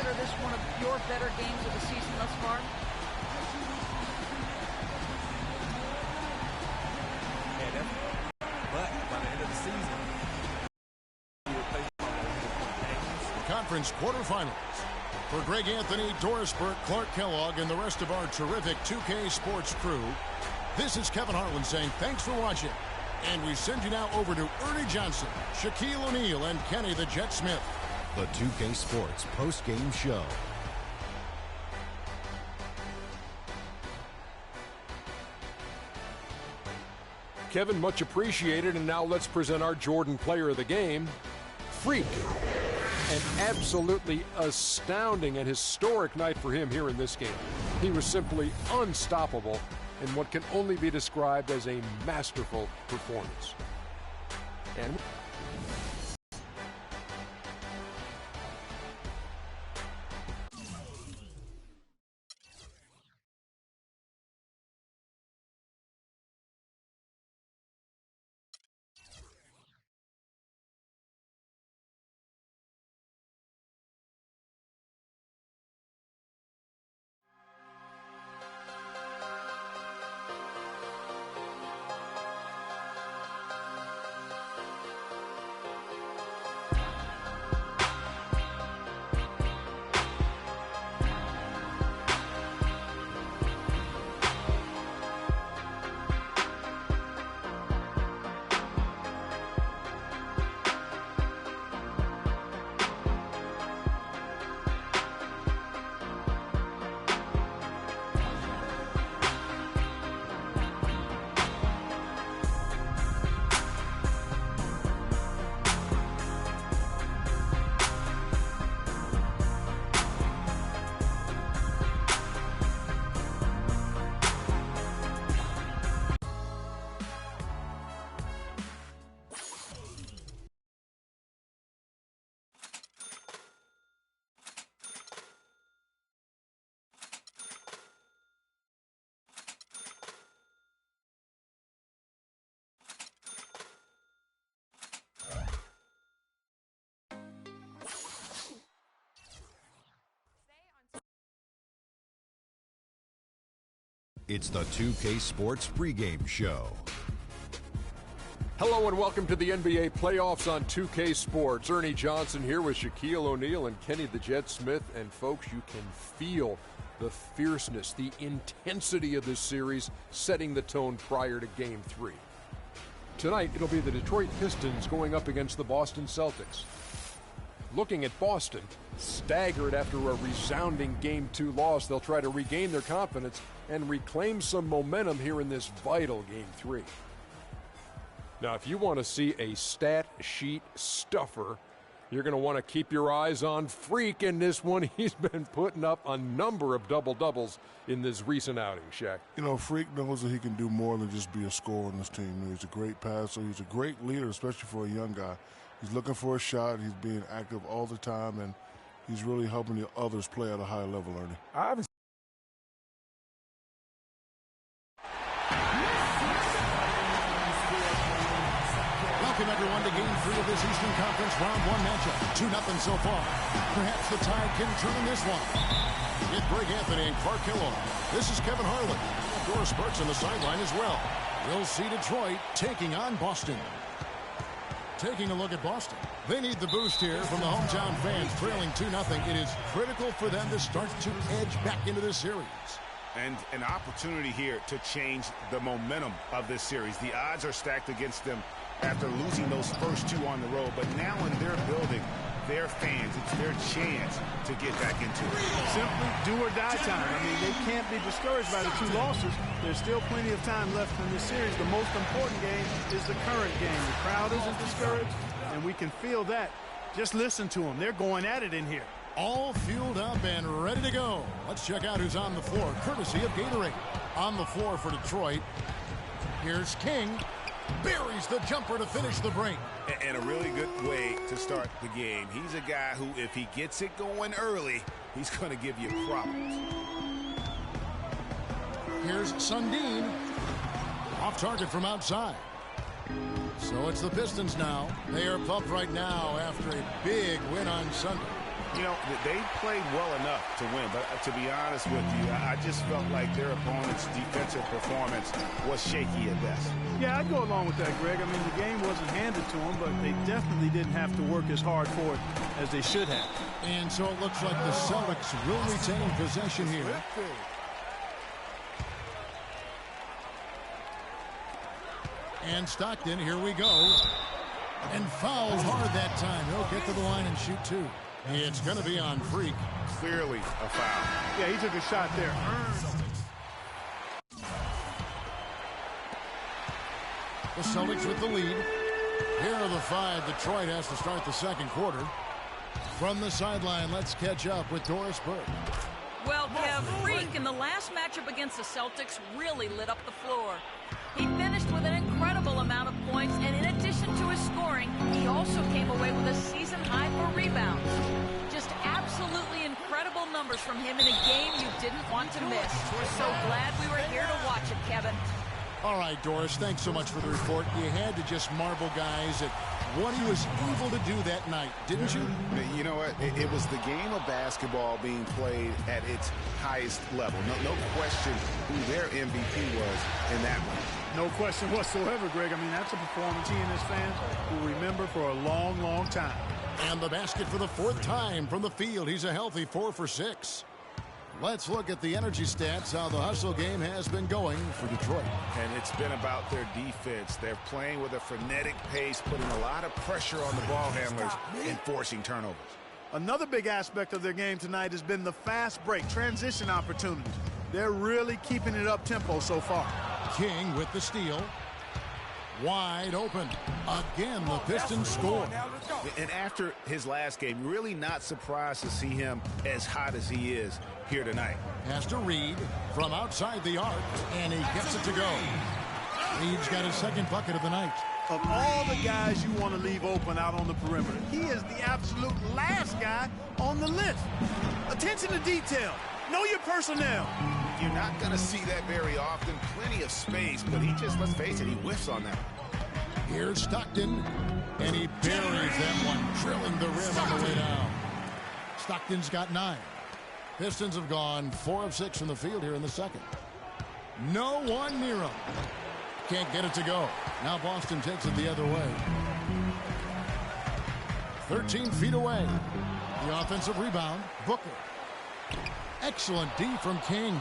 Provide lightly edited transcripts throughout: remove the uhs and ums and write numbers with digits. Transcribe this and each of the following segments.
consider this one of your better games of the season thus far? Yeah, definitely. But by the end of the season, conference quarterfinals. For Greg Anthony, Doris Burke, Clark Kellogg, and the rest of our terrific 2K Sports crew, this is Kevin Harlan saying thanks for watching. And we send you now over to Ernie Johnson, Shaquille O'Neal, and Kenny the Jet Smith. The 2K Sports post-game show. Kevin, much appreciated. And now let's present our Jordan player of the game, Freak. An absolutely astounding and historic night for him here in this game. He was simply unstoppable in what can only be described as a masterful performance. And It's the 2K Sports pregame show. hello and welcome to the NBA playoffs on 2K Sports. Ernie Johnson here with Shaquille O'Neal and Kenny the Jet Smith. And folks, you can feel the fierceness, the intensity of this series setting the tone prior to Game 3. Tonight, it'll be the Detroit Pistons going up against the Boston Celtics. Looking at Boston, staggered after a resounding Game 2 loss, they'll try to regain their confidence and reclaim some momentum here in this vital Game 3. Now, if you want to see a stat sheet stuffer, you're going to want to keep your eyes on Freak in this one. He's been putting up a number of double-doubles in this recent outing, Shaq. You know, Freak knows that he can do more than just be a scorer on this team. He's a great passer. He's a great leader, especially for a young guy. He's looking for a shot. He's being active all the time, and he's really helping the others play at a high level, Ernie. Welcome, everyone, to Game 3 of this Eastern Conference Round 1 matchup. 2-0 so far. Perhaps the Tide can turn this one. With Greg Anthony and Clark Kellogg, this is Kevin Harlan. Doris Burke's on the sideline as well. We'll see Detroit taking on Boston. Taking a look at Boston. They need the boost here from the hometown fans, trailing 2-0. It is critical for them to start to edge back into this series. And an opportunity here to change the momentum of this series. The odds are stacked against them after losing those first two on the road. But now in their building, their fans, it's their chance to get back into it. Simply do or die time. I mean, they can't be discouraged by the two losses. There's still plenty of time left in this series. The most important game is the current game. The crowd isn't discouraged, and we can feel that. Just listen to them. They're going at it in here. All fueled up and ready to go. Let's check out who's on the floor, courtesy of Gatorade. On the floor for Detroit, here's King. Buries the jumper to finish the break. And a really good way to start the game. He's a guy who, if he gets it going early, he's going to give you problems. Here's Sundin. Off target from outside. So it's the Pistons now. They are pumped right now after a big win on Sunday. You know, they played well enough to win, but to be honest with you, I just felt like their opponent's defensive performance was shaky at best. Yeah, I'd go along with that, Greg. I mean, the game wasn't handed to them, but they definitely didn't have to work as hard for it as they should have. And so it looks like the Celtics will retain possession here. And Stockton, here we go. And fouls hard that time. He'll get to the line and shoot two. It's going to be on Freak. Clearly a foul. Yeah, he took a shot there. The Celtics with the lead. Here are the 5. Detroit has to start the second quarter. From the sideline, let's catch up with Doris Burke. Well, Kev, Freak in the last matchup against the Celtics really lit up the floor. He finished with an incredible amount of points, and in addition to his scoring, he also came away with a season high for rebounds. Just absolutely incredible numbers from him in a game you didn't want to miss. We're so glad we were here to watch it, Kevin. All right, Doris, thanks so much for the report. You had to just marvel, guys, at what he was able to do that night, didn't you? You know what? It was the game of basketball being played at its highest level. No question who their MVP was in that one. No question whatsoever, Greg. I mean, that's a performance he and his fans will remember for a long, long time. And the basket for the 4th time from the field. He's a healthy 4 for 6. Let's look at the energy stats, how the hustle game has been going for Detroit. And it's been about their defense. They're playing with a frenetic pace, putting a lot of pressure on the ball handlers and forcing turnovers. Another big aspect of their game tonight has been the fast break, transition opportunities. They're really keeping it up tempo so far. King with the steal. Wide open. Again, the Pistons score. And after his last game, really not surprised to see him as hot as he is here tonight. Has to Reed from outside the arc, and he gets it to go. Reed's got his second bucket of the night. Of all the guys you want to leave open out on the perimeter, he is the absolute last guy on the list. Attention to detail. Know your personnel. You're not going to see that very often. Plenty of space, but he just, let's face it, he whiffs on that. Here's Stockton, and he buries that one, drilling the rim on the way down. Stockton's got 9. Pistons have gone 4 of 6 from the field here in the second. No one near him. Can't get it to go. Now Boston takes it the other way. 13 feet away. The offensive rebound, Booker. Excellent D from King.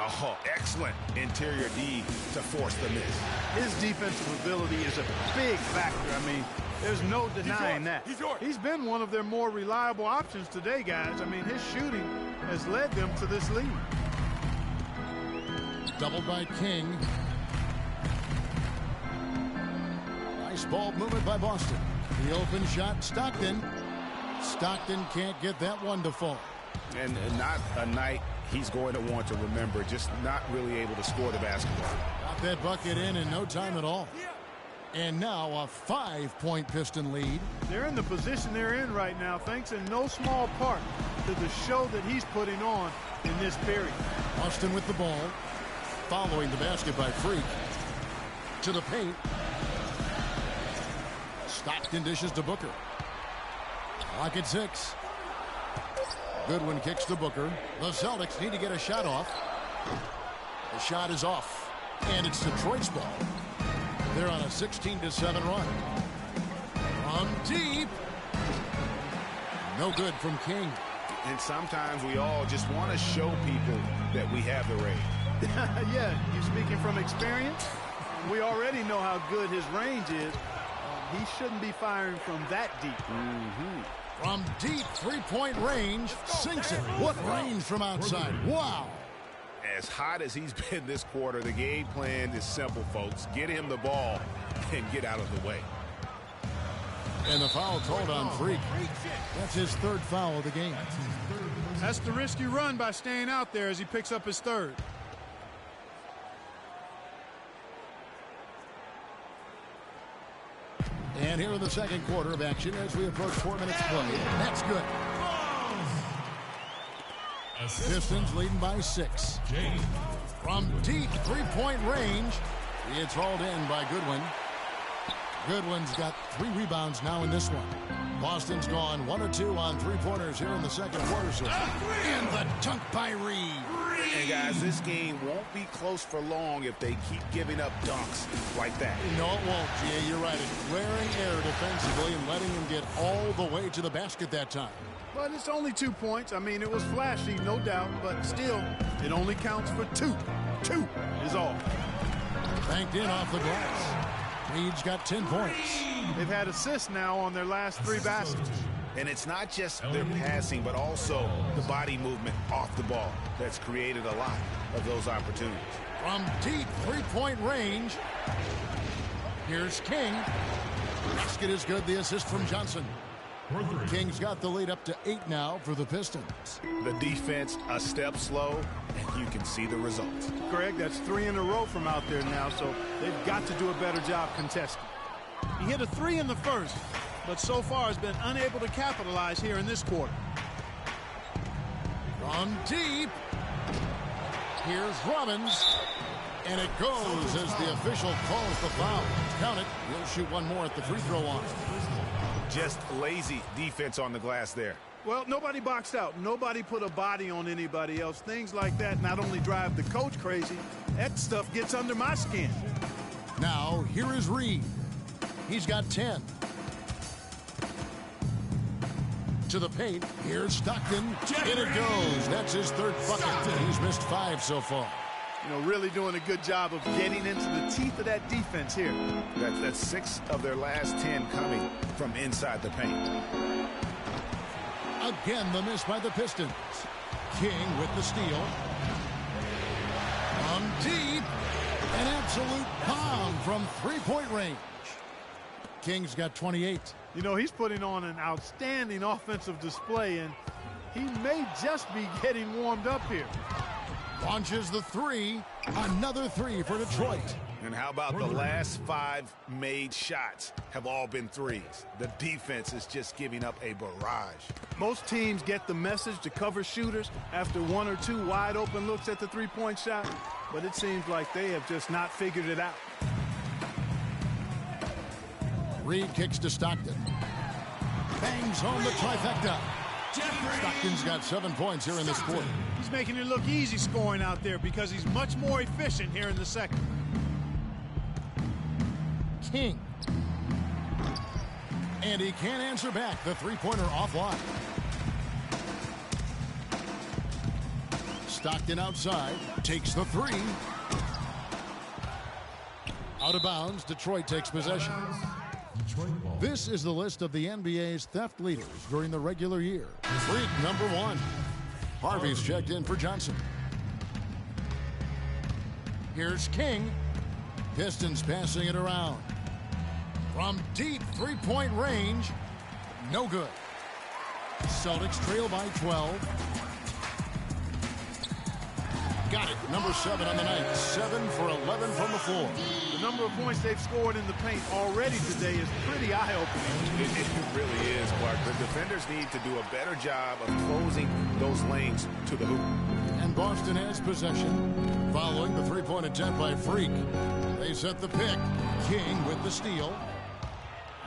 Oh, excellent interior D to force the miss. His defensive ability is a big factor. I mean, there's no denying that. He's been one of their more reliable options today, guys. I mean, his shooting has led them to this lead. Doubled by King. Nice ball movement by Boston. The open shot, Stockton. Stockton can't get that one to fall. And not a night he's going to want to remember, just not really able to score the basketball. Got that bucket in no time at all. And now a 5-point Piston lead. They're in the position they're in right now, thanks in no small part to the show that he's putting on in this period. Boston with the ball, following the basket by Freak. To the paint. Stockton dishes to Booker. Clock at 6. Goodwin kicks to Booker. The Celtics need to get a shot off. The shot is off. And it's Detroit's ball. They're on a 16-7 run. From deep. No good from King. And sometimes we all just want to show people that we have the range. Yeah, you speaking from experience? We already know how good his range is. He shouldn't be firing from that deep. From deep 3-point range, sinks it. What range from outside? Wow. As hot as he's been this quarter, the game plan is simple, folks. Get him the ball and get out of the way. And the foul called on Freak. That's his 3rd foul of the game. That's the risk you run by staying out there as he picks up his 3rd. And here in the second quarter of action as we approach 4 minutes play. That's good. Pistons leading by 6. From deep 3-point range. It's hauled in by Goodwin. Goodwin's got 3 rebounds now in this one. Boston's gone 1 of 2 on 3-pointers here in the second quarter. And the dunk by Reed. And guys, this game won't be close for long if they keep giving up dunks like that. No, it won't, G.A. You're right. It's glaring error defensively and letting him get all the way to the basket that time. But it's only 2 points. I mean, it was flashy, no doubt, but still, it only counts for 2. 2 is all. Banked in off the glass. Reed's got 10 points. They've had assists now on their last 3 baskets. And it's not just their passing, but also the body movement off the ball that's created a lot of those opportunities. From deep 3-point range, here's King. Basket is good. The assist from Johnson. King's got the lead up to 8 now for the Pistons. The defense a step slow, and you can see the results. Greg, that's 3 in a row from out there now, so they've got to do a better job contesting. He hit a 3 in the first, but so far has been unable to capitalize here in this quarter. From deep, here's Robbins, and it goes as the official calls the foul. Count it. He'll shoot one more at the free throw line. Just lazy defense on the glass there. Well, nobody boxed out. Nobody put a body on anybody else. Things like that not only drive the coach crazy, that stuff gets under my skin. Now, here is Reed. He's got 10. To the paint. Here's Stockton. In it goes. That's his 3rd bucket. He's missed 5 so far. You know, really doing a good job of getting into the teeth of that defense here. That's 6 of their last 10 coming from inside the paint. Again, the miss by the Pistons. King with the steal. From deep. An absolute bomb from 3-point range. King's got 28. You know, he's putting on an outstanding offensive display, and he may just be getting warmed up here. Launches the 3. Another 3 for Detroit. And how about the last 5 made shots have all been threes? The defense is just giving up a barrage. Most teams get the message to cover shooters after 1 or 2 wide open looks at the 3-point shot, but it seems like they have just not figured it out. Reed kicks to Stockton. Bangs home the trifecta. Stockton's got 7 points here in this quarter. He's making it look easy scoring out there because he's much more efficient here in the second. King. And he can't answer back. The 3-pointer offline. Stockton outside. Takes the 3. Out of bounds. Detroit takes possession. This is the list of the NBA's theft leaders during the regular year. Freak number 1. Harvey's checked in for Johnson. Here's King. Pistons passing it around. From deep 3-point range. No good. Celtics trail by 12. Got it. Number 7 on the night. 7 for 11 from the floor. The number of points they've scored in the paint already today is pretty eye-opening. It really is, Clark. The defenders need to do a better job of closing those lanes to the hoop. And Boston has possession. Following the 3-point attempt by Freak. They set the pick. King with the steal.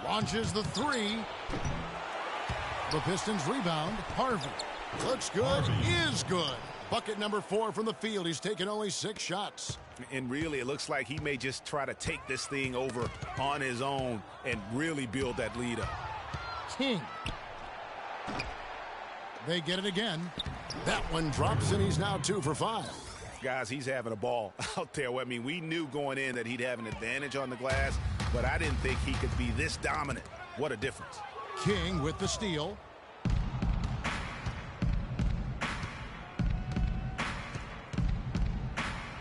Launches the 3. The Pistons rebound. Harvey. Looks good. Is good. Bucket number 4 from the field. He's taken only 6 shots. And really, it looks like he may just try to take this thing over on his own and really build that lead up. King. They get it again. That one drops, and he's now 2 for 5. Guys, he's having a ball out there. I mean, we knew going in that he'd have an advantage on the glass, but I didn't think he could be this dominant. What a difference. King with the steal.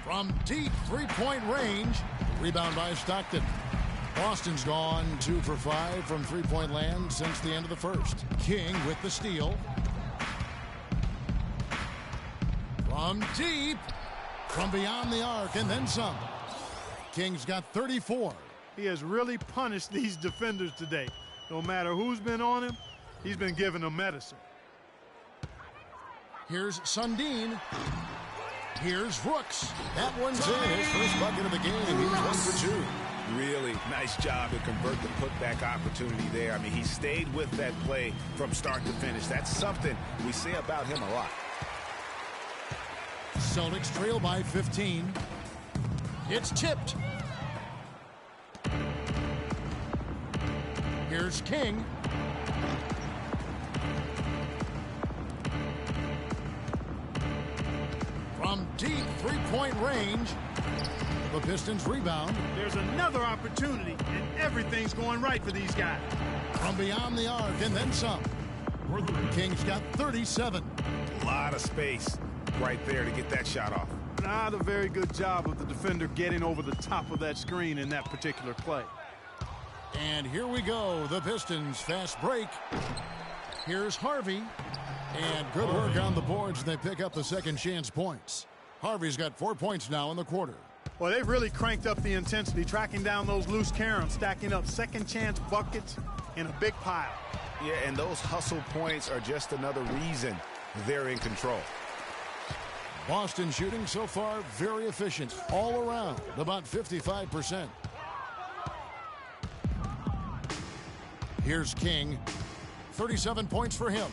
From deep 3-point range. Rebound by Stockton. Boston's gone 2 for 5 from 3-point land since the end of the first. King with the steal. From deep. From beyond the arc and then some. King's got 34. He has really punished these defenders today. No matter who's been on him, he's been giving them medicine. Here's Sundin. Here's Brooks. That one's in. His first bucket of the game. He's 1 for 2. Really nice job to convert the putback opportunity there. I mean, he stayed with that play from start to finish. That's something we say about him a lot. Celtics trail by 15. It's tipped. Here's King. From deep three-point range, the Pistons rebound. There's another opportunity, and everything's going right for these guys. From beyond the arc and then some. King's got 37. A lot of space right there to get that shot off. Not a very good job of the defender getting over the top of that screen in that particular play. And here we go, the Pistons fast break. Here's Harvey. And good work on the boards. They pick up the second chance points. Harvey's got 4 points now in the quarter. Well, they've really cranked up the intensity, tracking down those loose caroms, stacking up second chance buckets in a big pile. Yeah, and those hustle points are just another reason they're in control. Boston shooting so far very efficient all around, about 55%. Here's King. 37 points for him.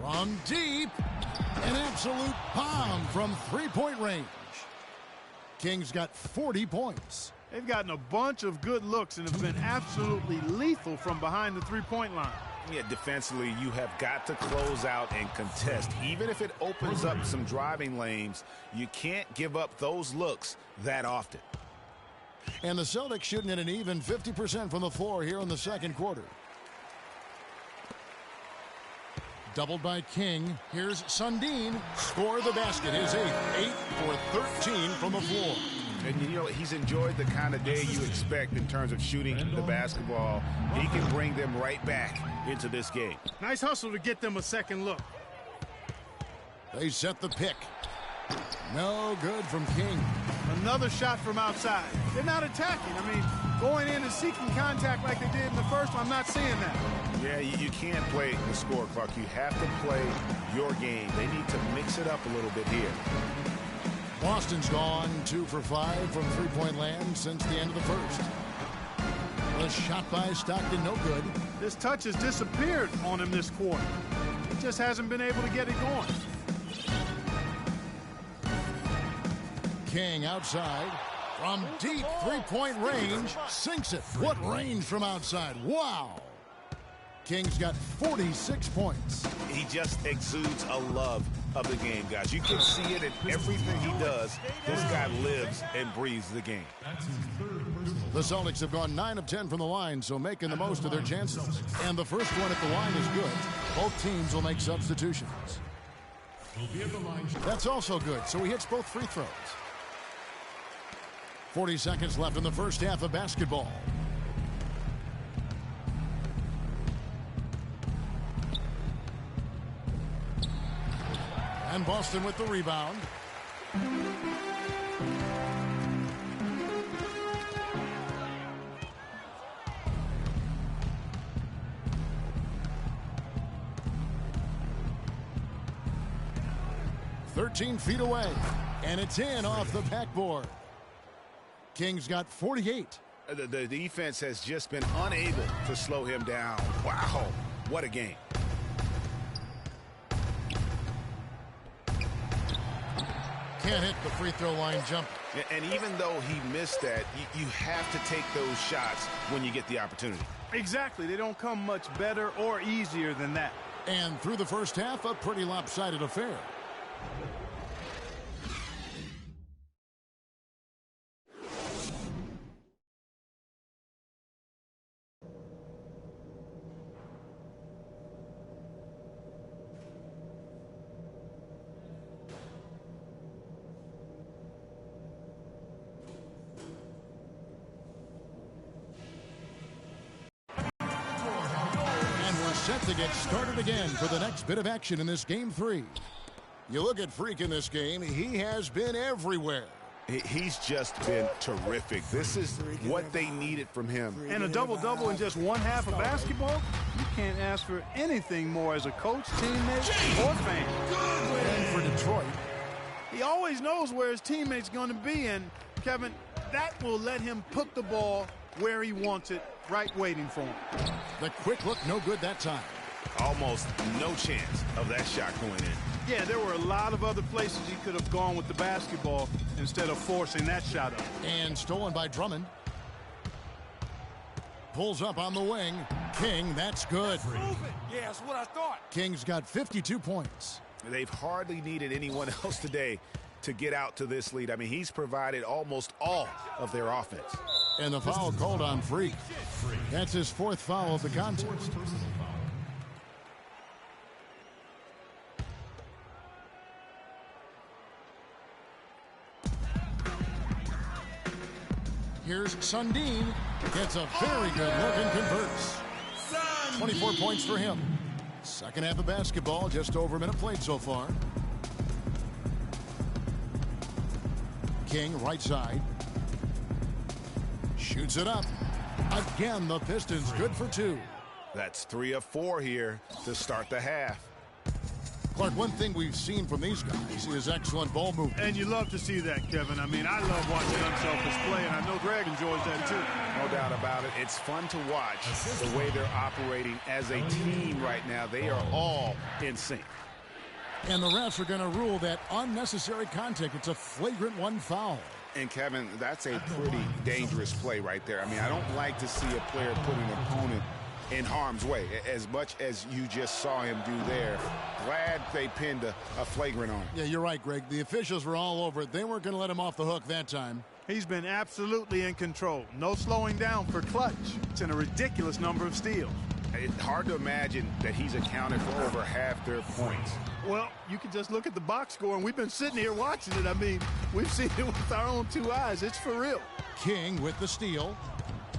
From deep, an absolute bomb from three-point range. King's got 40 points. They've gotten a bunch of good looks and have been absolutely lethal from behind the three-point line. Yeah, defensively, you have got to close out and contest. Even if it opens up some driving lanes, you can't give up those looks that often. And the Celtics shooting at an even 50% from the floor here in the second quarter. Doubled by King. Here's Sundin. Score the basket. His eighth. 8 for 13 from the floor. And you know, he's enjoyed the kind of day you expect in terms of shooting the basketball. He can bring them right back into this game. Nice hustle to get them a second look. They set the pick. No good from King. Another shot from outside. They're not attacking. I mean, going in and seeking contact like they did in the first one, I'm not seeing that. Yeah, you can't play the score clock. You have to play your game. They need to mix it up a little bit here. Boston's gone 2 for 5 from three-point land since the end of the first. The shot by Stockton, no good. This touch has disappeared on him this quarter. He just hasn't been able to get it going. King outside. From deep three-point range, sinks it. What range from outside. Wow. King's got 46 points. He just exudes a love of the game, guys. You can see it in everything he does. This guy lives and breathes the game. The Celtics have gone 9 of 10 from the line, so making the most of their chances. And the first one at the line is good. Both teams will make substitutions. That's also good, so he hits both free throws. 40 seconds left in the first half of basketball. And Boston with the rebound. "13 feet away, and it's in off the backboard." King's got 48. The defense has just been unable to slow him down. Wow, what a game. Can't hit the free throw line jump. And even though he missed that, you have to take those shots when you get the opportunity. Exactly. They don't come much better or easier than that. And through the first half, a pretty lopsided affair. Set to get started again for the next bit of action in this game 3. You look at Freak in this game, he has been everywhere. He's just been terrific. This is what they needed from him. And a double-double in just one half of basketball? You can't ask for anything more as a coach, teammate, or fan. And for Detroit, he always knows where his teammate's going to be, and Kevin, that will let him put the ball where he wants it, right waiting for him. The quick look, no good that time. Almost no chance of that shot going in. Yeah, there were a lot of other places he could have gone with the basketball instead of forcing that shot up. And stolen by Drummond. Pulls up on the wing. King, that's good. Yeah, that's what I thought. King's got 52 points. They've hardly needed anyone else today to get out to this lead. I mean, he's provided almost all of their offense. And the foul called on Freak. That's his 4th foul of the contest. Here's Sundin. Gets a very good look and converts. 24 points for him. Second half of basketball, just over a minute played so far. King, right side. Shoots it up. Again, the Pistons good for 2. That's 3 of 4 here to start the half. Clark, one thing we've seen from these guys is excellent ball movement. And you love to see that, Kevin. I mean, I love watching unselfish play, and I know Greg enjoys that too. No doubt about it. It's fun to watch the way they're operating as a team right now. They are all in sync. And the refs are going to rule that unnecessary contact. It's a flagrant 1 foul. And, Kevin, that's a pretty dangerous play right there. I mean, I don't like to see a player put an opponent in harm's way, as much as you just saw him do there. Glad they pinned a flagrant on him. Yeah, you're right, Greg. The officials were all over it. They weren't going to let him off the hook that time. He's been absolutely in control. No slowing down for Clutch. It's in a ridiculous number of steals. It's hard to imagine that he's accounted for over half their points. Well, you can just look at the box score, and we've been sitting here watching it. I mean, we've seen it with our own 2 eyes. It's for real. King with the steal.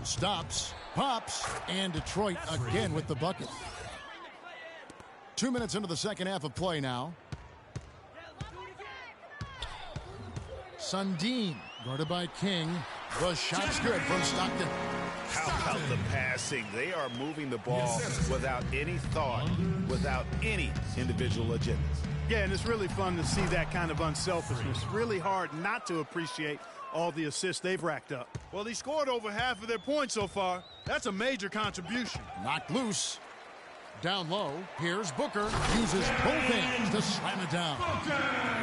Stops, pops, and Detroit again with the bucket. 2 minutes into the second half of play now. Sundin, guarded by King. The shot's good from Stockton. How about the passing? They are moving the ball without any thought, without any individual agendas. Yeah, and it's really fun to see that kind of unselfishness. Really hard not to appreciate all the assists they've racked up. Well, he scored over half of their points so far. That's a major contribution. Knocked loose. Down low. Here's Booker. Uses both hands to slam it down.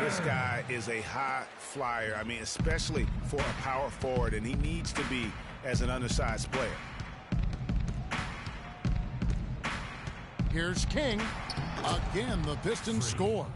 This guy is a high flyer. I mean, especially for a power forward, and he needs to be as an undersized player. Here's King. Again, the Pistons score.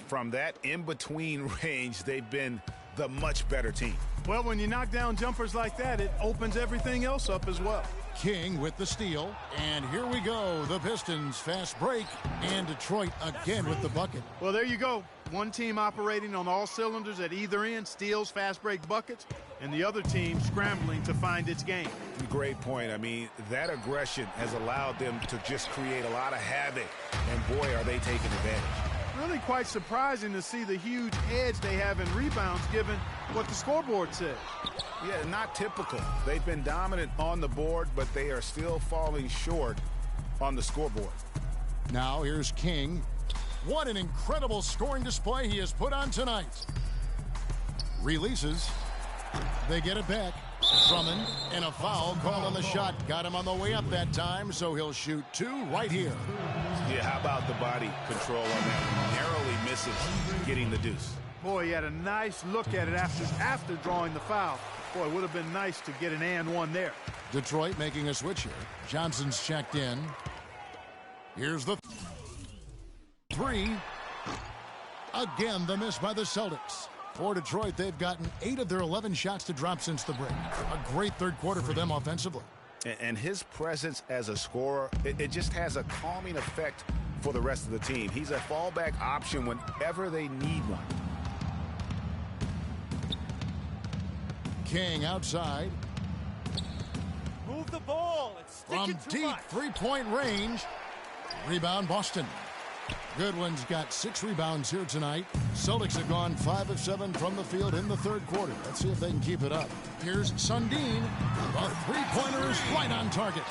From that in-between range, they've been the much better team. Well, when you knock down jumpers like that, it opens everything else up as well. King with the steal. And here we go. The Pistons fast break. And Detroit again with the bucket. Well, there you go. One team operating on all cylinders at either end, steals, fast break buckets, and the other team scrambling to find its game. Great point. I mean, that aggression has allowed them to just create a lot of havoc. And boy, are they taking advantage. Really quite surprising to see the huge edge they have in rebounds given what the scoreboard says. Yeah, not typical. They've been dominant on the board, but they are still falling short on the scoreboard. Now here's King. What an incredible scoring display he has put on tonight. Releases. They get it back. Drummond, and a foul call on the shot. Got him on the way up that time, so he'll shoot 2 right here. Yeah, how about the body control on that? Narrowly misses getting the deuce. Boy, he had a nice look at it after drawing the foul. Boy, it would have been nice to get an and one there. Detroit making a switch here. Johnson's checked in. Here's the 3. Again, the miss by the Celtics. For Detroit, they've gotten 8 of their 11 shots to drop since the break. A great third quarter for them offensively. And his presence as a scorer, it just has a calming effect for the rest of the team. He's a fallback option whenever they need one. King outside. Move the ball. It's From deep three-point range. Rebound, Boston. Goodwin's got 6 rebounds here tonight. Celtics have gone 5 of 7 from the field in the third quarter. Let's see if they can keep it up. Here's Sundin. The three-pointer is right on target.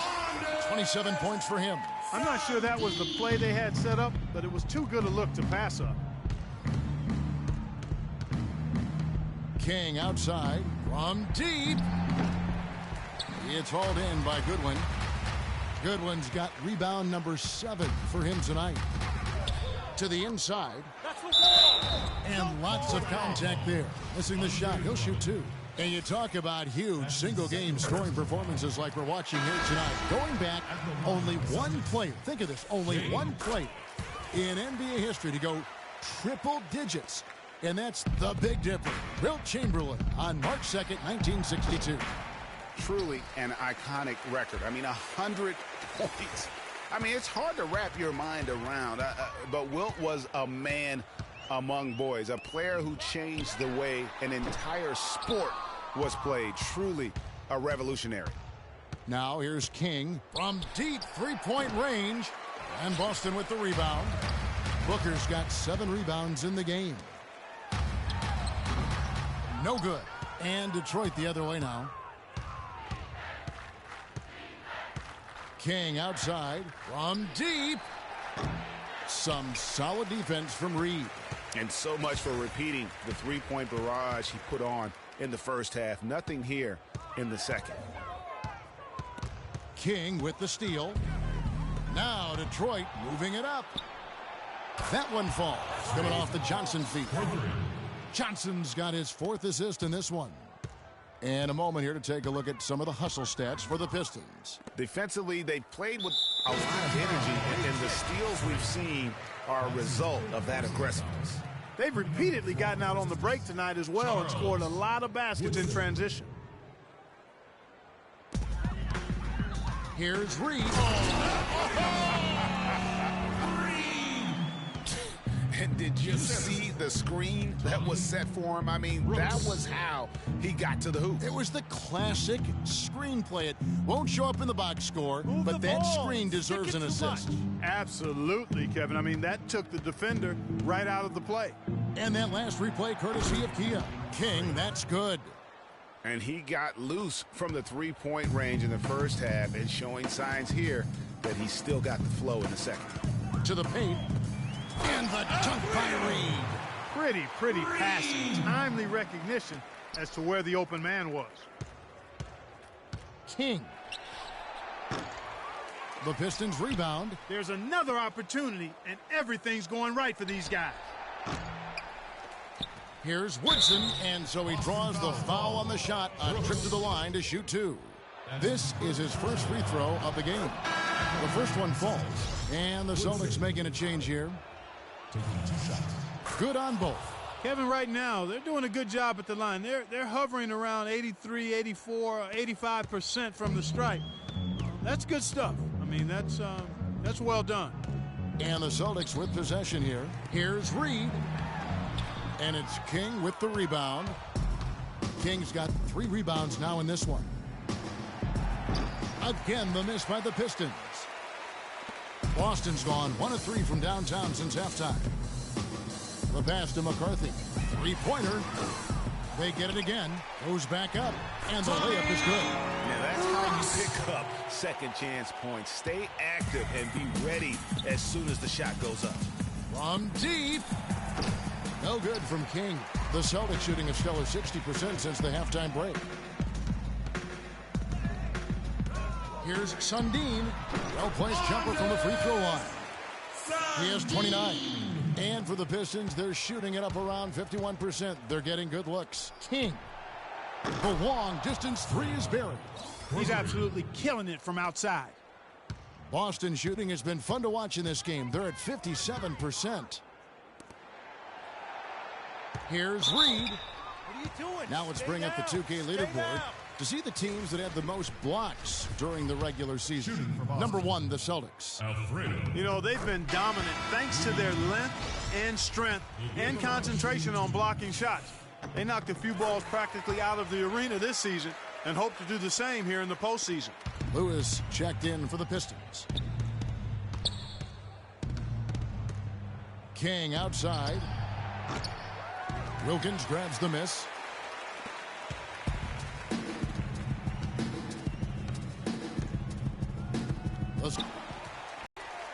27 points for him. I'm not sure that was the play they had set up, but it was too good a look to pass up. King outside. from deep. It's hauled in by Goodwin. Goodwin's got rebound number 7 for him tonight. To the inside. And lots of contact there. Missing the shot. He'll shoot 2. And you talk about huge single-game scoring performances like we're watching here tonight. Going back, only one player, think of this, only one player in NBA history to go triple digits. And that's the Big Dipper, Wilt Chamberlain, on March 2nd, 1962. Truly an iconic record. I mean, 100 points. I mean, it's hard to wrap your mind around. But Wilt was a man among boys, a player who changed the way an entire sport was played. Truly a revolutionary. Now here's King from deep three-point range. And Boston with the rebound. Booker's got 7 rebounds in the game. No good. And Detroit the other way now. King outside from deep. Some solid defense from Reed. And so much for repeating the three-point barrage he put on in the first half. Nothing here in the second. King with the steal. Now Detroit moving it up. That one falls. Coming off the Johnson feet. Johnson's got his 4th assist in this one. And a moment here to take a look at some of the hustle stats for the Pistons. Defensively, they played with a lot of energy, and the steals we've seen are a result of that aggressiveness. They've repeatedly gotten out on the break tonight as well and scored a lot of baskets in transition. Here's Reed. And did you see the screen that was set for him? I mean, that was how he got to the hoop. It was the classic screenplay. It won't show up in the box score, but that screen deserves an assist. Absolutely, Kevin. I mean, that took the defender right out of the play. And that last replay courtesy of Kia. King, that's good. And he got loose from the three-point range in the first half and showing signs here that he's still got the flow in the second. To the paint. And the dunk by Reed. Pretty passing. Timely recognition as to where the open man was. King. The Pistons rebound. There's another opportunity, and everything's going right for these guys. Here's Woodson, and so he draws the foul on the shot. A trip to the line to shoot 2. This is his first free throw of the game. The first one falls, and the Celtics making a change here. Good on both. Kevin, right now, they're doing a good job at the line. They're hovering around 83, 84, 85% from the stripe. That's good stuff. I mean, that's well done. And the Celtics with possession here. Here's Reed. And it's King with the rebound. King's got 3 rebounds now in this one. Again, the miss by the Pistons. Boston's gone 1 of 3 from downtown since halftime. The pass to McCarthy. 3-pointer. They get it again. Goes back up. And the layup is good. Now that's how you pick up second chance points. Stay active and be ready as soon as the shot goes up. From deep. No good from King. The Celtics shooting a stellar 60% since the halftime break. Here's Sundin. Well-placed jumper from the free throw line. He has 29. And for the Pistons, they're shooting it up around 51%. They're getting good looks. King. The long distance 3 is buried. He's absolutely killing it from outside. Boston shooting has been fun to watch in this game. They're at 57%. Here's Reed. What are you doing? Now let's bring up the 2K leaderboard to see the teams that have the most blocks during the regular season. Number 1, the Celtics. You know, they've been dominant thanks to their length and strength and concentration on blocking shots. They knocked a few balls practically out of the arena this season and hope to do the same here in the postseason. Lewis checked in for the Pistons. King outside. Wilkins grabs the miss.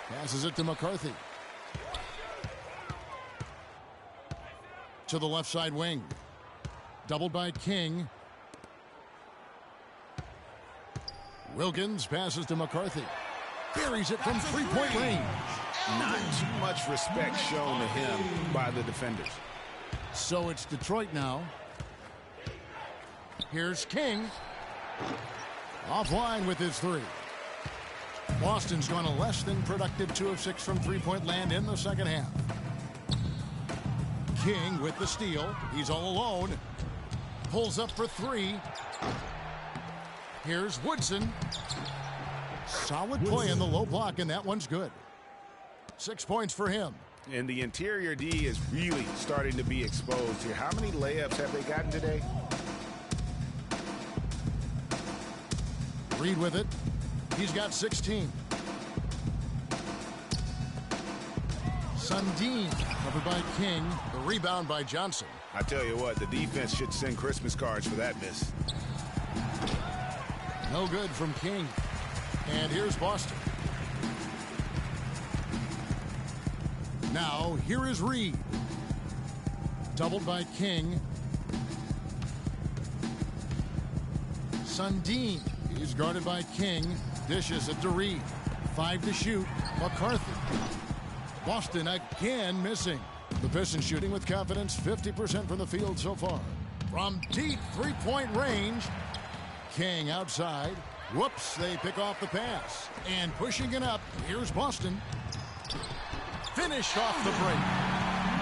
Passes it to McCarthy. To the left side wing. Doubled by King. Wilkins passes to McCarthy. Buries it from three-point range. Not too much respect shown to him by the defenders. So it's Detroit now. Here's King. Offline with his three. Boston's gone a less than productive 2 of 6 from three-point land in the second half. King with the steal. He's all alone. Pulls up for three. Here's Woodson. Solid play in the low block, and that one's good. 6 points for him. And the interior D is really starting to be exposed here. How many layups have they gotten today? Reed with it. He's got 16. Sundin covered by King. The rebound by Johnson. I tell you what, the defense should send Christmas cards for that miss. No good from King. And here's Boston. Now, here is Reed. Doubled by King. Sundin. He's guarded by King. Dishes it to Reed. 5 to shoot. McCarthy. Boston again missing. The Pistons shooting with confidence. 50% from the field so far. From deep three-point range. King outside. Whoops, they pick off the pass. And pushing it up, here's Boston. Finish off the break.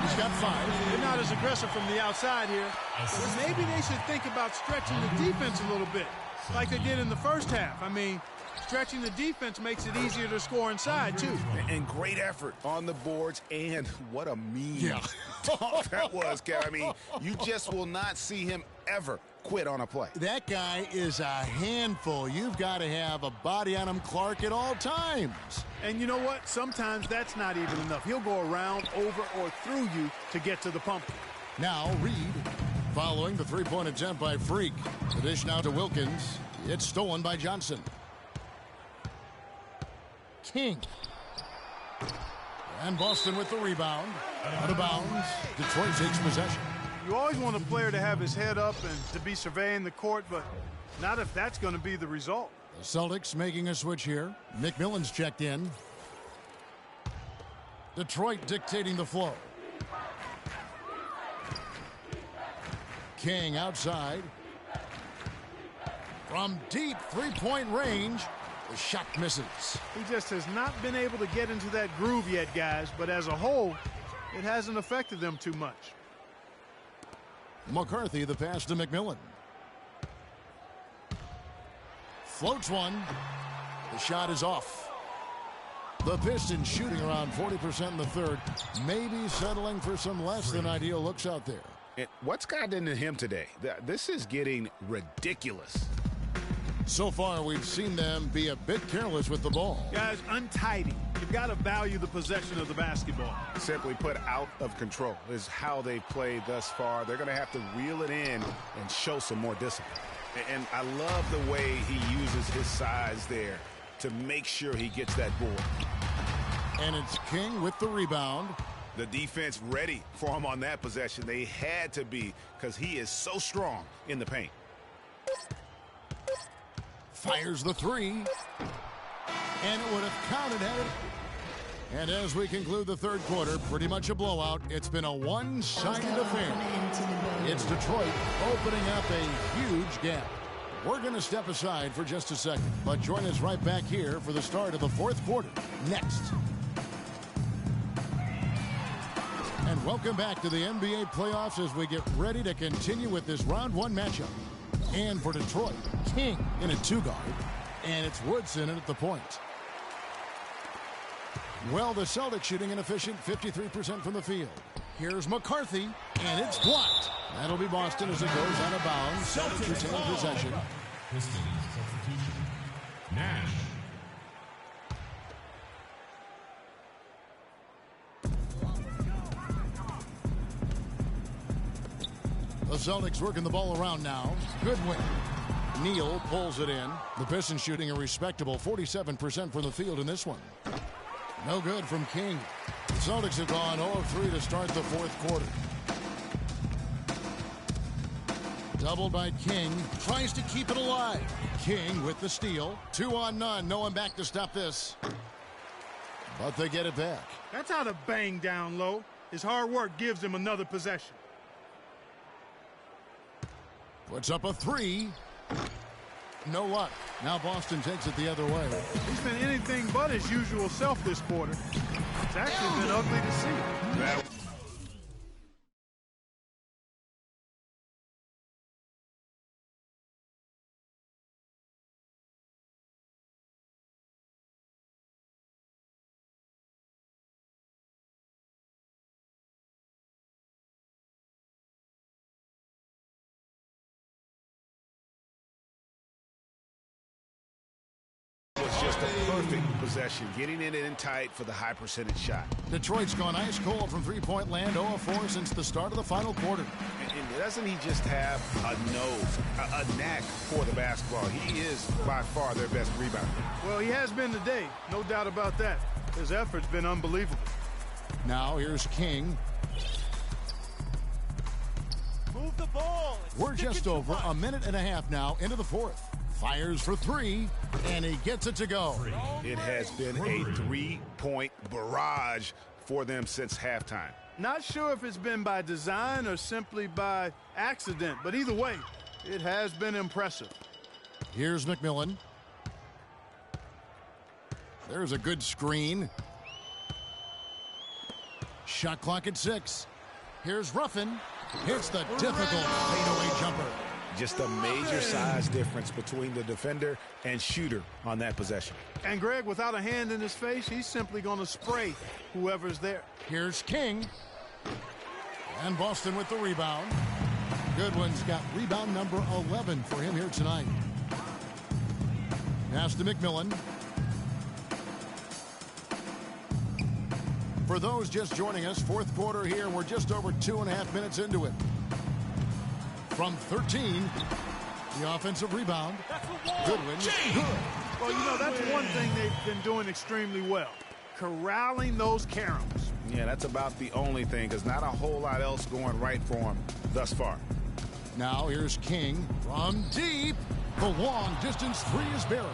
He's got 5. They're not as aggressive from the outside here. But maybe they should think about stretching the defense a little bit, like they did in the first half. I mean, stretching the defense makes it easier to score inside, too. And great effort on the boards, and what a mean dunk that was, Kev. I mean, you just will not see him ever quit on a play. That guy is a handful. You've got to have a body on him, Clark, at all times. And you know what? Sometimes that's not even enough. He'll go around, over, or through you to get to the pumpkin. Now Reed following the three-point attempt by Freak. The dish now to Wilkins. It's stolen by Johnson. King. And Boston with the rebound. Out of bounds. Detroit takes possession. You always want a player to have his head up and to be surveying the court, but not if that's going to be the result. The Celtics making a switch here. McMillan's checked in. Detroit dictating the flow. King outside. From deep three-point range, the shot misses. He just has not been able to get into that groove yet, guys, but as a whole, it hasn't affected them too much. McCarthy, the pass to McMillan. Floats one. The shot is off. The Pistons shooting around 40% in the third. Maybe settling for some less than ideal looks out there. And what's gotten into him today? This is getting ridiculous. So far, we've seen them be a bit careless with the ball. Guys, untidy. You've got to value the possession of the basketball. Simply put, out of control is how they've played thus far. They're going to have to reel it in and show some more discipline. And I love the way he uses his size there to make sure he gets that board. And it's King with the rebound. The defense ready for him on that possession. They had to be, because he is so strong in the paint. Fires the three. And it would have counted had it. And as we conclude the third quarter, pretty much a blowout. It's been a one-sided affair. It's Detroit opening up a huge gap. We're going to step aside for just a second, but join us right back here for the start of the fourth quarter next. And welcome back to the NBA playoffs as we get ready to continue with this round one matchup. And for Detroit, King in a two-guard, and it's Woodson in at the point. Well, the Celtics shooting an efficient 53% from the field. Here's McCarthy, and it's blocked. That'll be Boston as it goes out of bounds. Celtics retain possession. Pistons substitution. Nash. The Celtics working the ball around now. Good win. Neal pulls it in. The Pistons shooting a respectable 47% from the field in this one. No good from King. The Celtics have gone 0 of 3 to start the fourth quarter. Doubled by King. Tries to keep it alive. King with the steal. 2 on none. No one back to stop this. But they get it back. That's how to bang down low. His hard work gives him another possession. Puts up a 3. No luck. Now Boston takes it the other way. He's been anything but his usual self this quarter. It's actually been ugly to see. Was just a perfect possession, getting it in tight for the high percentage shot. Detroit's gone ice cold from three-point land, 0-4 since the start of the final quarter. And doesn't he just have a nose, a knack for the basketball? He is by far their best rebounder. Well, he has been today, no doubt about that. His effort's been unbelievable. Now here's King. Move the ball. We're just over a minute and a half now into the fourth. Fires for 3, and he gets it to go. It has been a 3-point barrage for them since halftime. Not sure if it's been by design or simply by accident, but either way, it has been impressive. Here's McMillan. There's a good screen. Shot clock at 6. Here's Ruffin. Hits the difficult fadeaway jumper. Just a major size difference between the defender and shooter on that possession. And Greg, without a hand in his face, he's simply going to spray whoever's there. Here's King. And Boston with the rebound. Goodwin's got rebound number 11 for him here tonight. Pass to McMillan. For those just joining us, fourth quarter here. We're just over 2.5 minutes into it. From 13, the offensive rebound. Goodwin. Good. Well, you know, that's one thing they've been doing extremely well. Corralling those caroms. Yeah, that's about the only thing, because not a whole lot else going right for him thus far. Now here's King from deep. The long distance 3 is buried.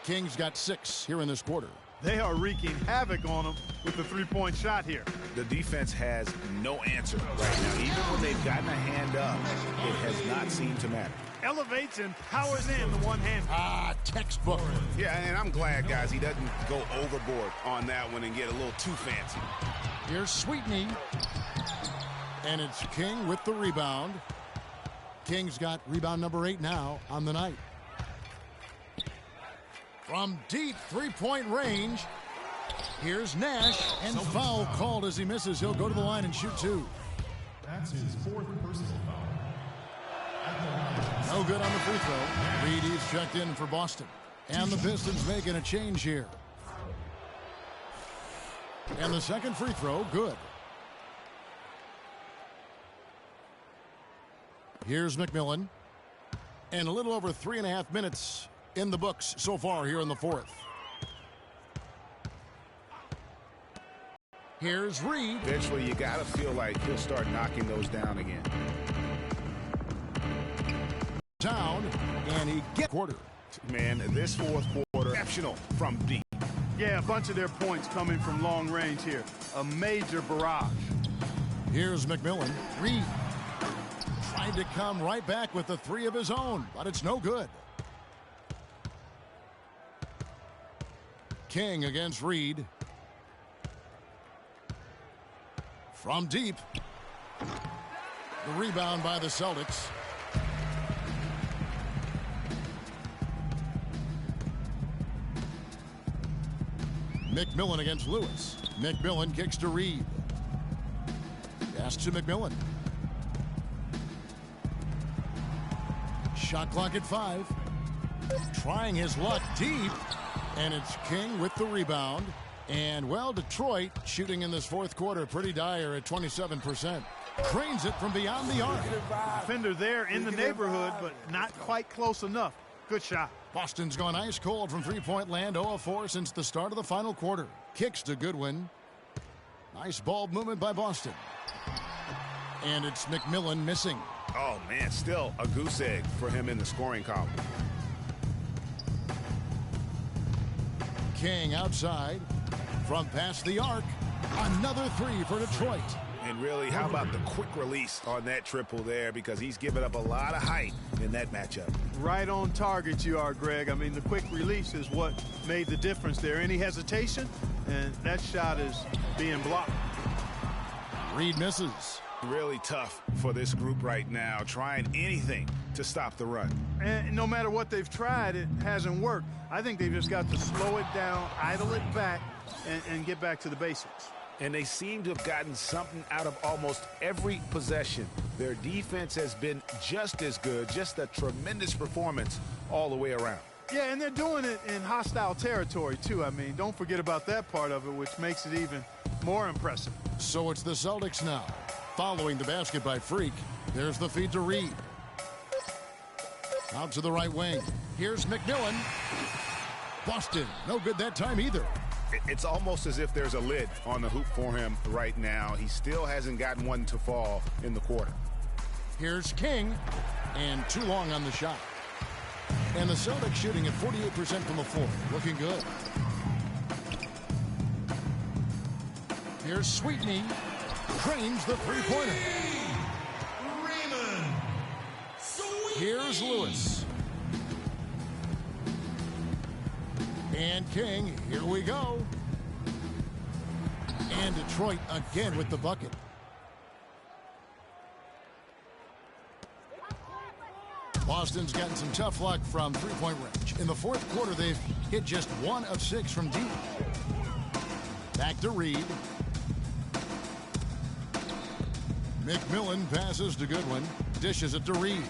King's got 6 here in this quarter. They are wreaking havoc on him with the three-point shot here. The defense has no answer right now. Even when they've gotten a hand up, it has not seemed to matter. Elevates and powers in the one hand. Textbook. Yeah, and I'm glad, guys, he doesn't go overboard on that one and get a little too fancy. Here's Sweetney. And it's King with the rebound. King's got rebound number 8 now on the night. From deep three-point range, here's Nash, and foul called as he misses. He'll go to the line and shoot 2. That's his 4th personal foul. No good on the free throw. Reed is checked in for Boston. And the Pistons making a change here. And the second free throw, good. Here's McMillan. And a little over 3.5 minutes in the books so far here in the fourth. Here's Reed. Eventually, you got to feel like he'll start knocking those down again. Down, and he gets quarter. Man, this fourth quarter, exceptional from deep. Yeah, a bunch of their points coming from long range here. A major barrage. Here's McMillan. Reed tried to come right back with the 3 of his own, but it's no good. King against Reed. From deep. The rebound by the Celtics. McMillan against Lewis. McMillan kicks to Reed. Pass to McMillan. Shot clock at 5. Trying his luck deep. And it's King with the rebound. And, well, Detroit shooting in this fourth quarter pretty dire at 27%. Drains it from beyond the arc. Defender there in the neighborhood, but not quite close enough. Good shot. Boston's gone ice cold from three-point land, 0-4 since the start of the final quarter. Kicks to Goodwin. Nice ball movement by Boston. And it's McMillan missing. Oh, man, still a goose egg for him in the scoring column. King outside from past the arc. Another three for Detroit. And really, how about the quick release on that triple there, because he's given up a lot of height in that matchup. Right on target you are, Greg. I mean, the quick release is what made the difference there. Any hesitation, and that shot is being blocked. Reed misses. Really tough for this group right now, trying anything to stop the run. And no matter what they've tried, it hasn't worked. I think they've just got to slow it down, idle it back, and get back to the basics. And they seem to have gotten something out of almost every possession. Their defense has been just as good, just a tremendous performance all the way around. Yeah, and they're doing it in hostile territory, too. I mean, don't forget about that part of it, which makes it even more impressive. So it's the Celtics now. Following the basket by Freak. There's the feed to Reed. Out to the right wing. Here's McMillan. Boston. No good that time either. It's almost as if there's a lid on the hoop for him right now. He still hasn't gotten one to fall in the quarter. Here's King. And too long on the shot. And the Celtics shooting at 48% from the floor. Looking good. Here's Sweetney. Cranes the three-pointer. Here's Lewis. And King, here we go. And Detroit again with the bucket. Boston's gotten some tough luck from three-point range. In the fourth quarter, they've hit just 1 of 6 from deep. Back to Reed. McMillan passes to Goodwin. Dishes it to Reed.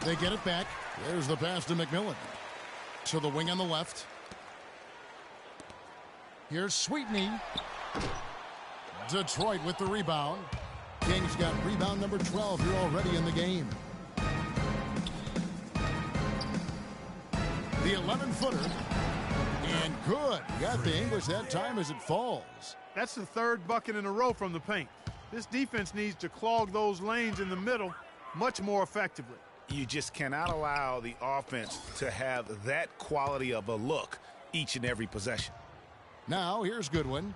They get it back. There's the pass to McMillan. To the wing on the left. Here's Sweetney. Detroit with the rebound. King's got rebound number 12 here already in the game. The 11-footer. And good. Got the English that time as it falls. That's the third bucket in a row from the paint. This defense needs to clog those lanes in the middle much more effectively. You just cannot allow the offense to have that quality of a look each and every possession. Now here's Goodwin.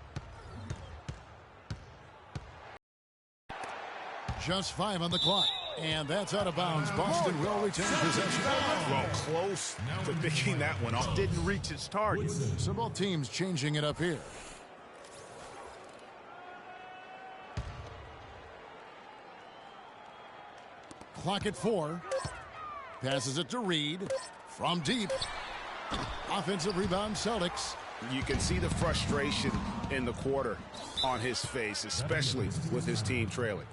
Just 5 on the clock. And that's out of bounds. Boston will retain possession. Well, close to picking that one off. Didn't reach its target. So both teams changing it up here. Clock at 4. Passes it to Reed. From deep. Offensive rebound, Celtics. You can see the frustration in the quarter on his face, especially with his team trailing.